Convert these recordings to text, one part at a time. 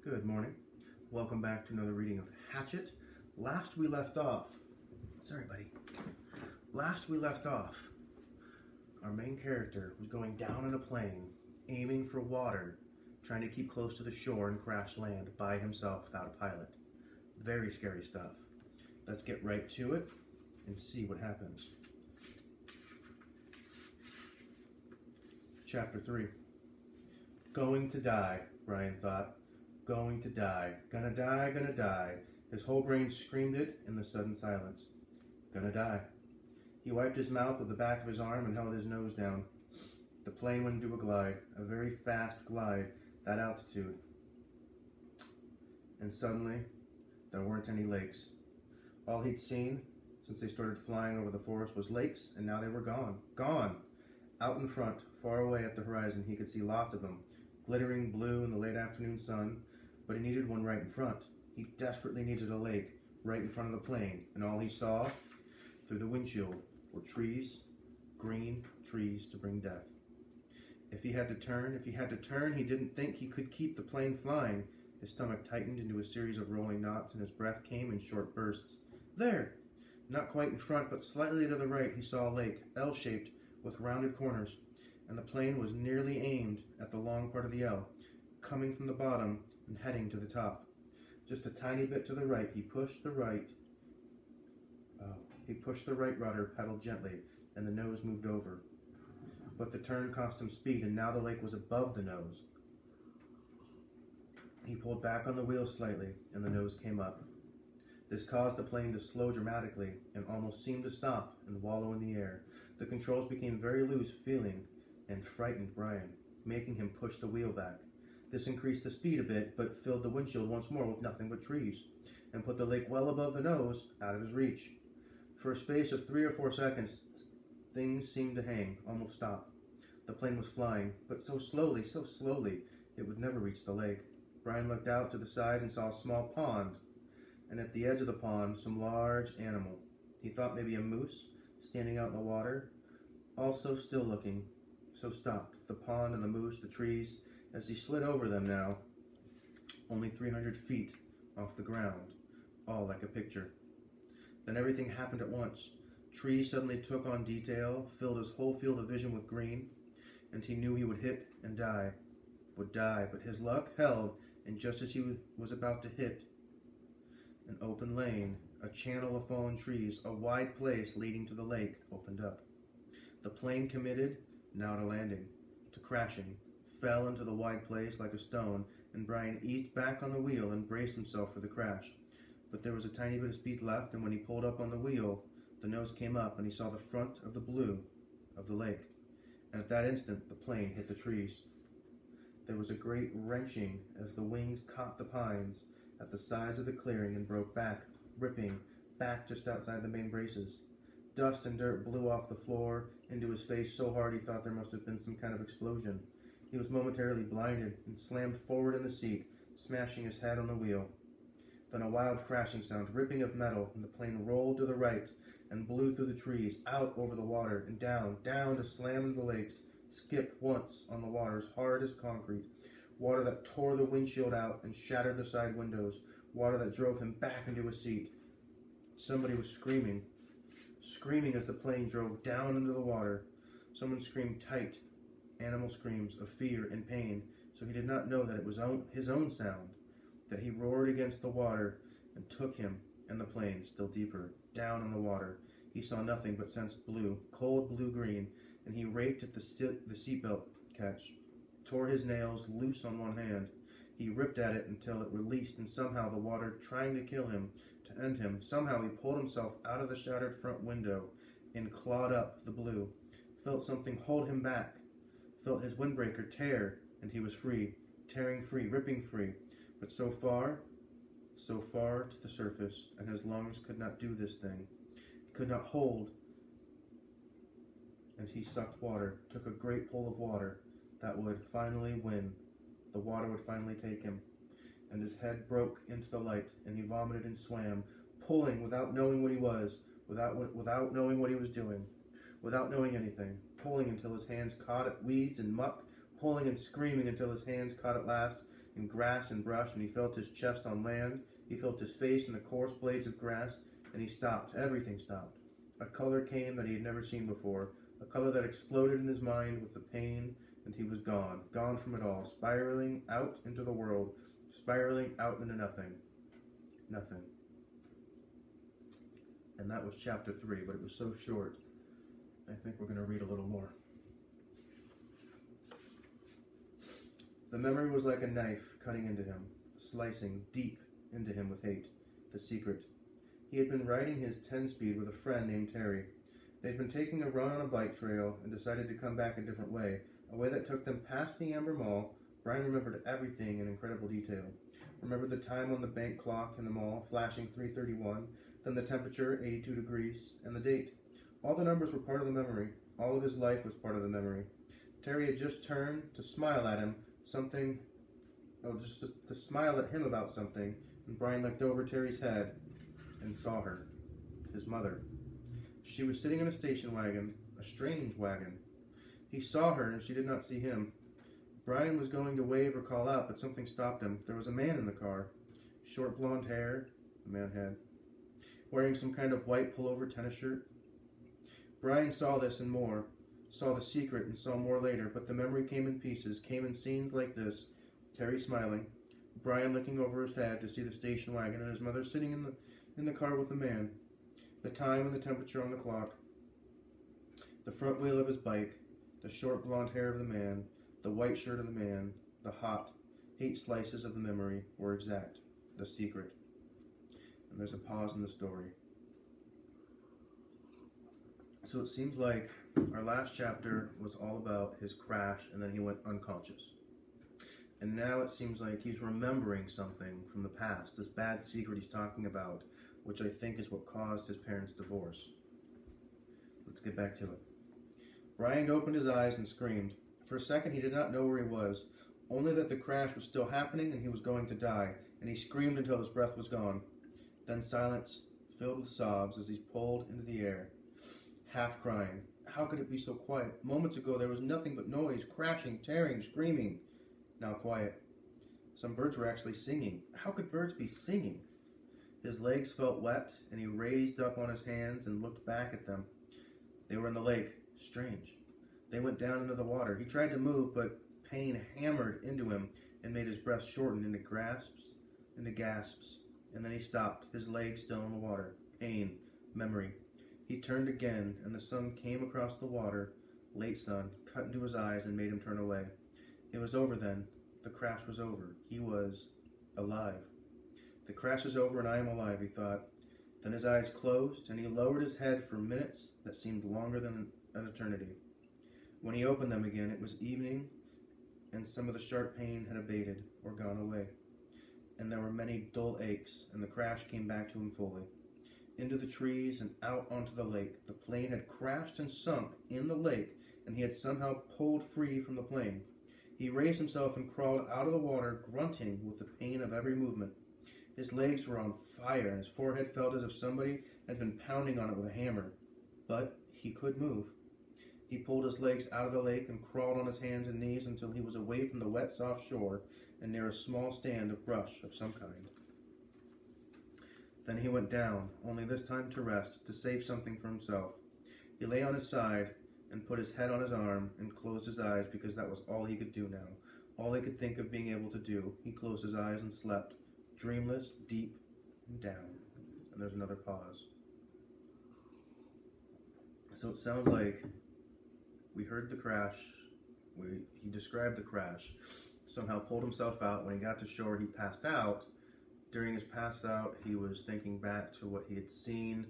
Good morning. Welcome back to another reading of Hatchet. Last we left off, our main character was going down in a plane, aiming for water, trying to keep close to the shore and crash land by himself without a pilot. Very scary stuff. Let's get right to it and see what happens. Chapter 3. Going to die, Brian thought. Going to die. Gonna die, gonna die. His whole brain screamed it in the sudden silence. Gonna die. He wiped his mouth with the back of his arm and held his nose down. The plane went into a glide, a very fast glide, that altitude. And suddenly, there weren't any lakes. All he'd seen, since they started flying over the forest, was lakes, and now they were gone. Gone! Out in front, far away at the horizon, he could see lots of them, glittering blue in the late afternoon sun, but he needed one right in front. He desperately needed a lake right in front of the plane, and all he saw through the windshield were trees, green trees to bring death. If he had to turn, he didn't think he could keep the plane flying. His stomach tightened into a series of rolling knots, and his breath came in short bursts. There! Not quite in front, but slightly to the right, he saw a lake, L-shaped, with rounded corners, and the plane was nearly aimed at the long part of the L, coming from the bottom and heading to the top. Just a tiny bit to the right, he pushed the right rudder pedal gently, and the nose moved over. But the turn cost him speed, and now the lake was above the nose. He pulled back on the wheel slightly, and the nose came up. This caused the plane to slow dramatically and almost seemed to stop and wallow in the air. The controls became very loose, feeling and frightened Brian, making him push the wheel back. This increased the speed a bit, but filled the windshield once more with nothing but trees, and put the lake well above the nose, out of his reach. For a space of 3 or 4 seconds, things seemed to hang, almost stop. The plane was flying, but so slowly, it would never reach the lake. Brian looked out to the side and saw a small pond, and at the edge of the pond, some large animal. He thought maybe a moose, standing out in the water, also still looking, so stopped. The pond and the moose, the trees, as he slid over them now, only 300 feet off the ground, all like a picture. Then everything happened at once. Trees suddenly took on detail, filled his whole field of vision with green, and he knew he would hit and die. Would die, but his luck held, and just as he was about to hit an open lane, a channel of fallen trees, a wide place leading to the lake, opened up. The plane committed, now to landing, to crashing, fell into the wide place like a stone, and Brian eased back on the wheel and braced himself for the crash. But there was a tiny bit of speed left, and when he pulled up on the wheel, the nose came up, and he saw the front of the blue of the lake. And at that instant, the plane hit the trees. There was a great wrenching as the wings caught the pines at the sides of the clearing and broke back, ripping back just outside the main braces. Dust and dirt blew off the floor into his face so hard he thought there must have been some kind of explosion. He was momentarily blinded and slammed forward in the seat, smashing his head on the wheel. Then a wild crashing sound, ripping of metal, and the plane rolled to the right and blew through the trees, out over the water, and down to slam into the lakes, skip once on the water as hard as concrete, water that tore the windshield out and shattered the side windows, water that drove him back into his seat. Somebody was screaming as the plane drove down into the water. Someone screamed tight, animal screams of fear and pain, so he did not know that it was his own sound, that he roared against the water and took him and the plane still deeper, down on the water. He saw nothing but sensed blue, cold blue-green, and he raked at the seatbelt catch, tore his nails loose on one hand. He ripped at it until it released, and somehow the water trying to kill him, to end him, somehow he pulled himself out of the shattered front window and clawed up the blue, felt something hold him back, felt his windbreaker tear, and he was free, tearing free, ripping free, but so far to the surface, and his lungs could not do this thing. He could not hold, and he sucked water, took a great pull of water that would finally win. The water would finally take him, and his head broke into the light, and he vomited and swam, pulling without knowing what he was, without knowing what he was doing, without knowing anything, pulling until his hands caught at weeds and muck, pulling and screaming until his hands caught at last in grass and brush, and he felt his chest on land. He felt his face in the coarse blades of grass, and he stopped. Everything stopped. A color came that he had never seen before, a color that exploded in his mind with the pain, and he was gone, gone from it all, spiraling out into the world, spiraling out into nothing. Nothing. And that was chapter 3, but it was so short, I think we're going to read a little more. The memory was like a knife cutting into him, slicing deep into him with hate. The secret. He had been riding his 10-speed with a friend named Terry. They'd been taking a run on a bike trail and decided to come back a different way, a way that took them past the Amber Mall. Brian remembered everything in incredible detail. Remembered the time on the bank clock in the mall, flashing 3:31, then the temperature, 82 degrees, and the date. All the numbers were part of the memory. All of his life was part of the memory. Terry had just turned to smile at him, just to smile at him about something, and Brian looked over Terry's head and saw her, his mother. She was sitting in a station wagon, a strange wagon. He saw her, and she did not see him. Brian was going to wave or call out, but something stopped him. There was a man in the car. Short blonde hair, the man had, wearing some kind of white pullover tennis shirt. Brian saw this and more, saw the secret and saw more later, but the memory came in pieces, came in scenes like this. Terry smiling, Brian looking over his head to see the station wagon, and his mother sitting in the car with the man. The time and the temperature on the clock. The front wheel of his bike, the short blonde hair of the man, the white shirt of the man, the hot, hate slices of the memory were exact. The secret. And there's a pause in the story. So it seems like our last chapter was all about his crash, and then he went unconscious. And now it seems like he's remembering something from the past, this bad secret he's talking about, which I think is what caused his parents' divorce. Let's get back to it. Brian opened his eyes and screamed. For a second he did not know where he was, only that the crash was still happening and he was going to die, and he screamed until his breath was gone. Then silence, filled with sobs as he pulled into the air, half crying. How could it be so quiet? Moments ago there was nothing but noise, crashing, tearing, screaming. Now quiet. Some birds were actually singing. How could birds be singing? His legs felt wet, and he raised up on his hands and looked back at them. They were in the lake. Strange. They went down into the water. He tried to move, but pain hammered into him and made his breath shorten into gasps, and then he stopped, his legs still in the water. Pain. Memory. He turned again, and the sun came across the water, late sun, cut into his eyes and made him turn away. It was over then. The crash was over. He was alive. The crash is over and I am alive, he thought. Then his eyes closed, and he lowered his head for minutes that seemed longer than an eternity. When he opened them again, it was evening, and some of the sharp pain had abated or gone away. And there were many dull aches, and the crash came back to him fully. Into the trees and out onto the lake. The plane had crashed and sunk in the lake, and he had somehow pulled free from the plane. He raised himself and crawled out of the water, grunting with the pain of every movement. His legs were on fire, and his forehead felt as if somebody had been pounding on it with a hammer. But he could move. He pulled his legs out of the lake and crawled on his hands and knees until he was away from the wet, soft shore and near a small stand of brush of some kind. Then he went down, only this time to rest, to save something for himself. He lay on his side and put his head on his arm and closed his eyes because that was all he could do now, all he could think of being able to do. He closed his eyes and slept, dreamless, deep, and down. And there's another pause. So it sounds like we heard the crash. He described the crash. Somehow pulled himself out. When he got to shore, he passed out. During his pass out, he was thinking back to what he had seen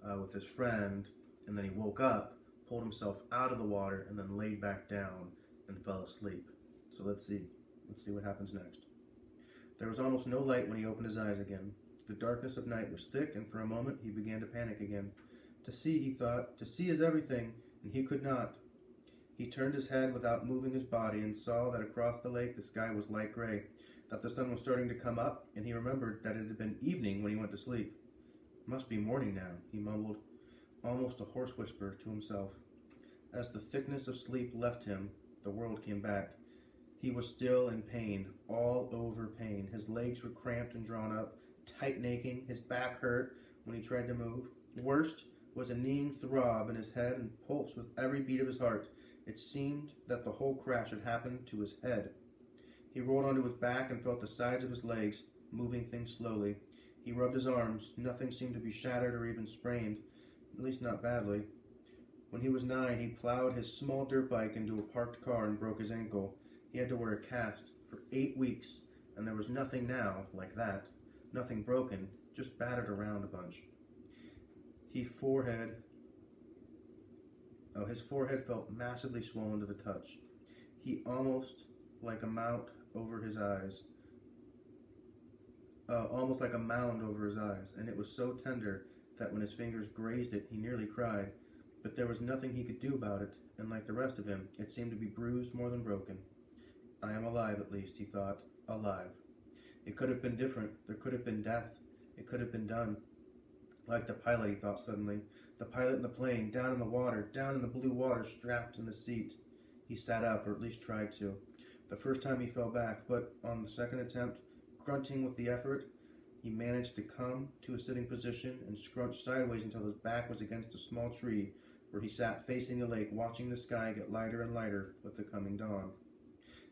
with his friend, and then he woke up, pulled himself out of the water, and then laid back down and fell asleep. So let's see what happens next. There was almost no light when he opened his eyes again. The darkness of night was thick, and for a moment he began to panic again. To see, he thought, to see is everything, and he could not. He turned his head without moving his body and saw that across the lake the sky was light gray, that the sun was starting to come up, and he remembered that it had been evening when he went to sleep. It must be morning now, he mumbled, almost a hoarse whisper to himself. As the thickness of sleep left him, the world came back. He was still in pain, all over pain. His legs were cramped and drawn up, tight and aching. His back hurt when he tried to move. Worst was a kneeing throb in his head and pulse with every beat of his heart. It seemed that the whole crash had happened to his head. He rolled onto his back and felt the sides of his legs moving things slowly. He rubbed his arms. Nothing seemed to be shattered or even sprained, at least not badly. When he was 9, he plowed his small dirt bike into a parked car and broke his ankle. He had to wear a cast for 8 weeks, and there was nothing now like that. Nothing broken, just battered around a bunch. His forehead felt massively swollen to the touch. He almost like a mound over his eyes. And it was so tender that when his fingers grazed it, he nearly cried. But there was nothing he could do about it, and like the rest of him, it seemed to be bruised more than broken. I am alive, at least, he thought. Alive. It could have been different. There could have been death. It could have been done. Like the pilot, he thought suddenly. The pilot in the plane, down in the water, down in the blue water, strapped in the seat. He sat up, or at least tried to. The first time he fell back, but on the second attempt, grunting with the effort, he managed to come to a sitting position and scrunch sideways until his back was against a small tree, where he sat facing the lake, watching the sky get lighter and lighter with the coming dawn.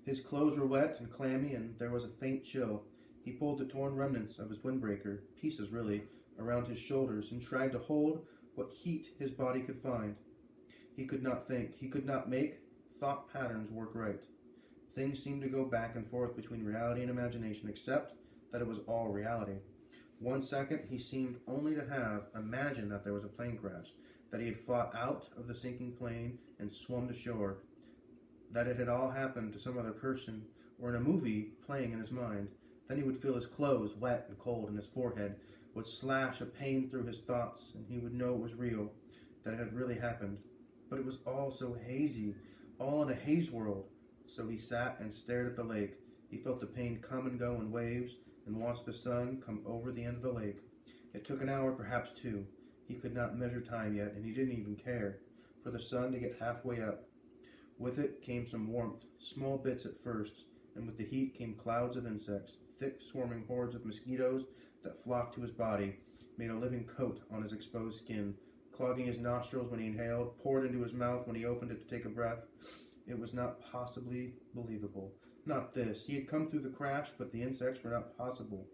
His clothes were wet and clammy, and there was a faint chill. He pulled the torn remnants of his windbreaker, pieces really, around his shoulders, and tried to hold what heat his body could find. He could not think. He could not make thought patterns work right. Things seemed to go back and forth between reality and imagination, except that it was all reality. 1 second, he seemed only to have imagined that there was a plane crash, that he had fought out of the sinking plane and swum to shore, that it had all happened to some other person, or in a movie playing in his mind. Then he would feel his clothes wet and cold, and his forehead would slash a pain through his thoughts, and he would know it was real, that it had really happened. But it was all so hazy, all in a haze world. So he sat and stared at the lake. He felt the pain come and go in waves, and watched the sun come over the end of the lake. It took an hour, perhaps 2. He could not measure time yet, and he didn't even care for the sun to get halfway up. With it came some warmth, small bits at first, and with the heat came clouds of insects, thick swarming hordes of mosquitoes that flocked to his body, made a living coat on his exposed skin, clogging his nostrils when he inhaled, poured into his mouth when he opened it to take a breath. It was not possibly believable. Not this. He had come through the crash, but the insects were not possible.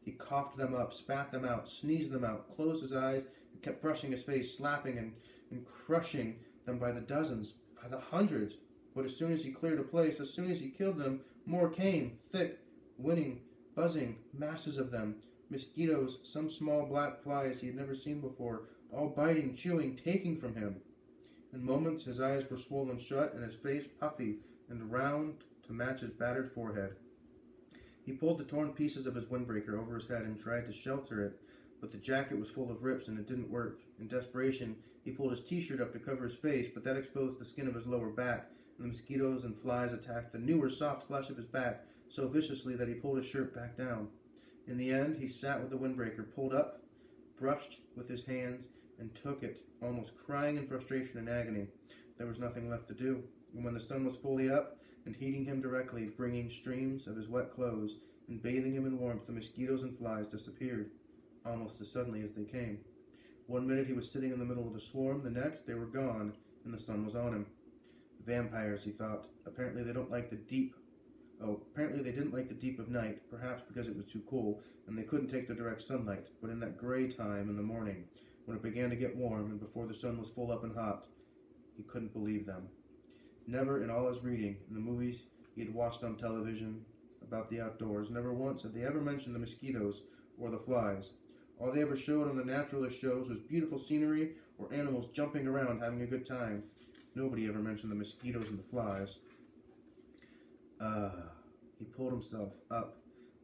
He coughed them up, spat them out, sneezed them out, closed his eyes, and kept brushing his face, slapping and crushing them by the dozens, by the hundreds. But as soon as he cleared a place, as soon as he killed them, more came, thick, winning, buzzing, masses of them. Mosquitoes, some small black flies he had never seen before, all biting, chewing, taking from him. In moments his eyes were swollen shut and his face puffy and round to match his battered forehead. He pulled the torn pieces of his windbreaker over his head and tried to shelter it, but the jacket was full of rips and it didn't work. In desperation, he pulled his t-shirt up to cover his face, but that exposed the skin of his lower back, and the mosquitoes and flies attacked the newer soft flesh of his back so viciously that he pulled his shirt back down. In the end, he sat with the windbreaker pulled up, brushed with his hands, and took it, almost crying in frustration and agony. There was nothing left to do, and when the sun was fully up and heating him directly, bringing streams of his wet clothes and bathing him in warmth, the mosquitoes and flies disappeared, almost as suddenly as they came. 1 minute he was sitting in the middle of a swarm, the next they were gone, and the sun was on him. Vampires, he thought. Apparently they didn't like the deep of night, perhaps because it was too cool, and they couldn't take the direct sunlight, but in that gray time in the morning, when it began to get warm, and before the sun was full up and hot, he couldn't believe them. Never in all his reading, in the movies he had watched on television about the outdoors, never once had they ever mentioned the mosquitoes or the flies. All they ever showed on the naturalist shows was beautiful scenery or animals jumping around having a good time. Nobody ever mentioned the mosquitoes and the flies. He pulled himself up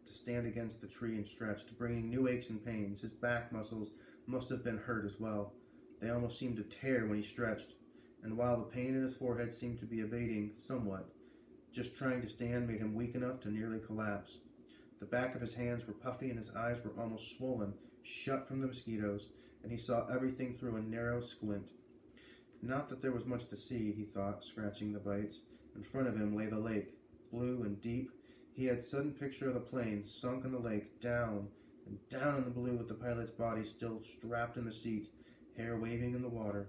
to stand against the tree and stretched, bringing new aches and pains. His back muscles must have been hurt as well. They almost seemed to tear when he stretched, and while the pain in his forehead seemed to be abating somewhat, just trying to stand made him weak enough to nearly collapse. The back of his hands were puffy and his eyes were almost swollen, shut from the mosquitoes, and he saw everything through a narrow squint. Not that there was much to see, he thought, scratching the bites. In front of him lay the lake, blue and deep. He had a sudden picture of the plane sunk in the lake, down and down in the blue with the pilot's body still strapped in the seat, hair waving in the water.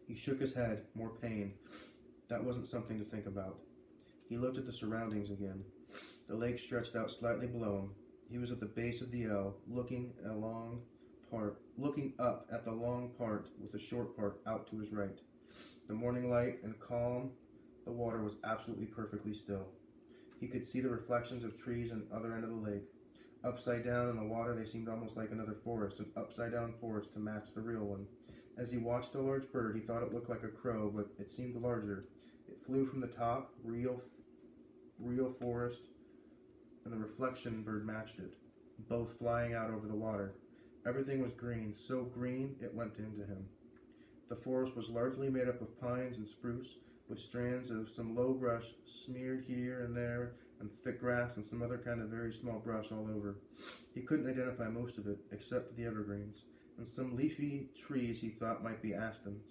He shook his head, more pain. That wasn't something to think about. He looked at the surroundings again. The lake stretched out slightly below him. He was at the base of the L, looking up at the long part with the short part out to his right. The morning light and calm, the water was absolutely perfectly still. He could see the reflections of trees on the other end of the lake. Upside down in the water, they seemed almost like another forest, an upside-down forest to match the real one. As he watched a large bird, he thought it looked like a crow, but it seemed larger. It flew from the top, real forest, and the reflection bird matched it, both flying out over the water. Everything was green, so green it went into him. The forest was largely made up of pines and spruce, with strands of some low brush smeared here and there, and thick grass and some other kind of very small brush all over. He couldn't identify most of it, except the evergreens, and some leafy trees he thought might be aspens.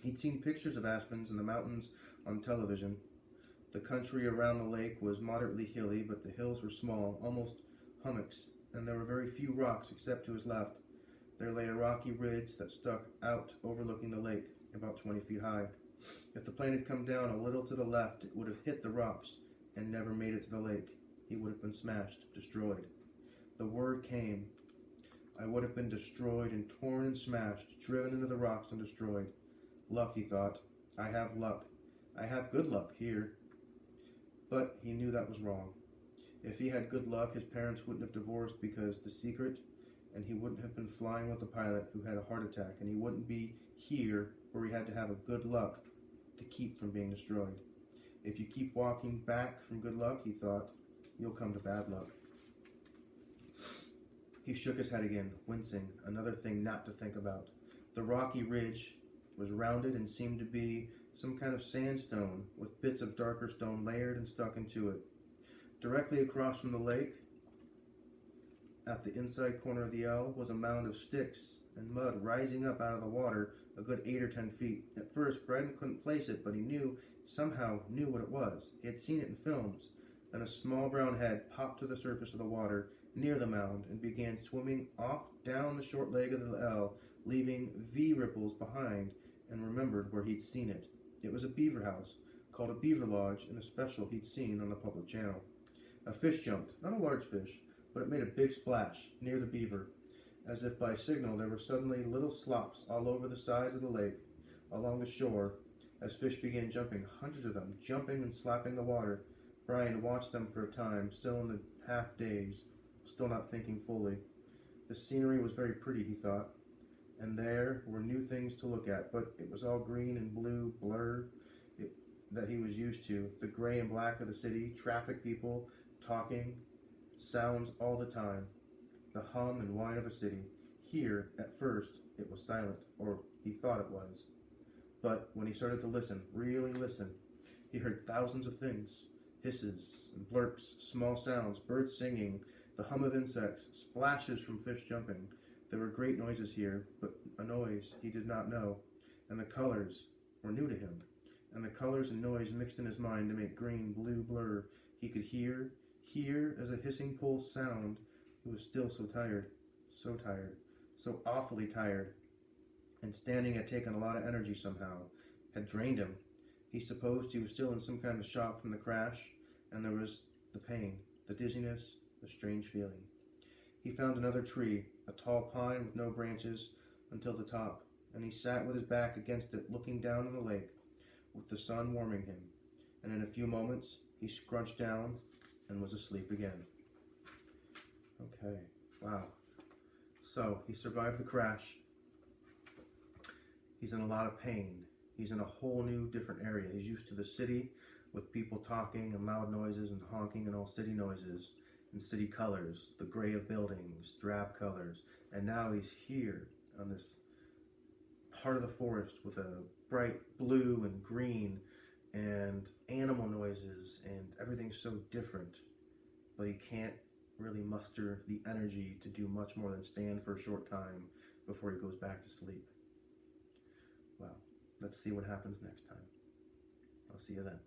He'd seen pictures of aspens in the mountains on television. The country around the lake was moderately hilly, but the hills were small, almost hummocks, and there were very few rocks except to his left. There lay a rocky ridge that stuck out overlooking the lake, about 20 feet high. If the plane had come down a little to the left, it would have hit the rocks and never made it to the lake. He would have been smashed, destroyed. The word came. I would have been destroyed and torn and smashed, driven into the rocks and destroyed. Luck, he thought. I have luck. I have good luck here. But he knew that was wrong. If he had good luck, his parents wouldn't have divorced because the secret, and he wouldn't have been flying with a pilot who had a heart attack, and he wouldn't be here where he had to have a good luck to keep from being destroyed. If you keep walking back from good luck, he thought, you'll come to bad luck. He shook his head again, wincing, another thing not to think about. The rocky ridge was rounded and seemed to be some kind of sandstone with bits of darker stone layered and stuck into it. Directly across from the lake, at the inside corner of the L, was a mound of sticks and mud rising up out of the water a good 8 or 10 feet. At first, Braden couldn't place it, but he somehow knew what it was. He had seen it in films. Then a small brown head popped to the surface of the water near the mound and began swimming off down the short leg of the L, leaving V ripples behind, and remembered where he'd seen it. It was a beaver house, called a beaver lodge, in a special he'd seen on the public channel. A fish jumped, not a large fish, but it made a big splash near the beaver. As if by signal, there were suddenly little slops all over the sides of the lake, along the shore, as fish began jumping, hundreds of them, jumping and slapping the water. Brian watched them for a time, still in the half-daze, still not thinking fully. The scenery was very pretty, he thought, and there were new things to look at, but it was all green and blue blur that he was used to. The gray and black of the city, traffic, people, talking, sounds all the time. The hum and whine of a city. Here, at first, it was silent, or he thought it was. But when he started to listen, really listen, he heard thousands of things. Hisses and blurps, small sounds, birds singing, the hum of insects, splashes from fish jumping. There were great noises here, but a noise he did not know, and the colors were new to him. And the colors and noise mixed in his mind to make green, blue blur. He could hear as a hissing pulse sound. He was still so tired, so awfully tired. And standing had taken a lot of energy somehow, had drained him. He supposed he was still in some kind of shock from the crash, and there was the pain, the dizziness, the strange feeling. He found another tree, a tall pine with no branches until the top, and he sat with his back against it, looking down on the lake, with the sun warming him. And in a few moments, he scrunched down and was asleep again. Okay, wow. So, he survived the crash. He's in a lot of pain. He's in a whole new different area. He's used to the city with people talking and loud noises and honking and all city noises and city colors, the gray of buildings, drab colors. And now he's here on this part of the forest with a bright blue and green and animal noises, and everything's so different. But he can't really muster the energy to do much more than stand for a short time before he goes back to sleep. Well, let's see what happens next time. I'll see you then.